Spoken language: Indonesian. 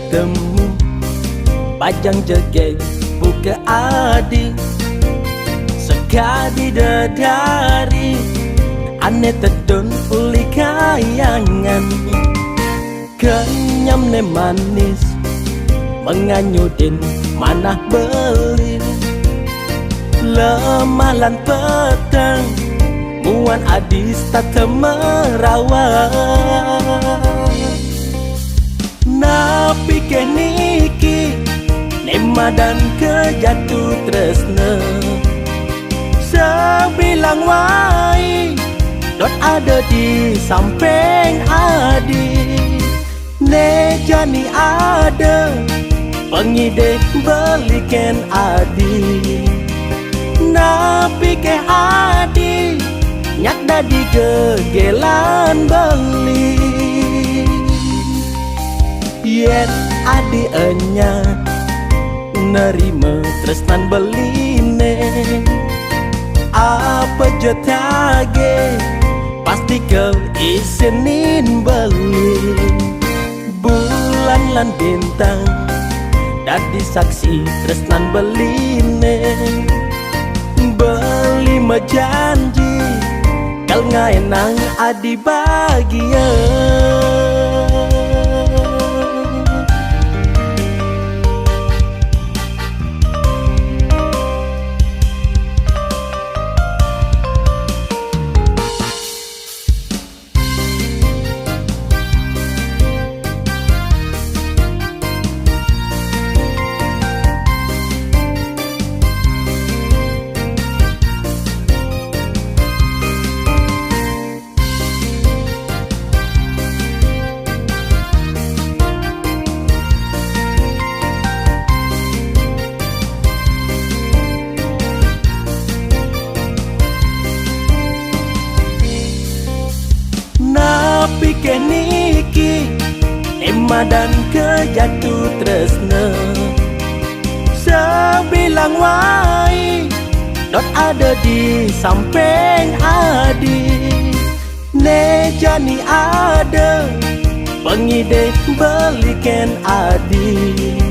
ketemu Pajang jegek buka adi Sekali dedari Ane tedon uli kayangan Kenyam ne manis Menganyudin manah belin Lemah lan petang Muan adis tata merawat Napi keniki Nema dan kejatuh tresna Sebilang wai Dot ada di samping adi Ne jani ada Pengidek belikan adi Napi ke adi Nyak dadi gegelan beli Yen adi enya Nerima tresnan beline Apa jotage Pasti kau isinin beli Bulan lan bintang Dadi saksi tresnan beline Beli mejanji Kal ngaenang adi bahagia Napi keniki Ema dan kejatuh tresna Sebilang wai Dot ada di samping adi Ne jani ada Pengidek belikan adi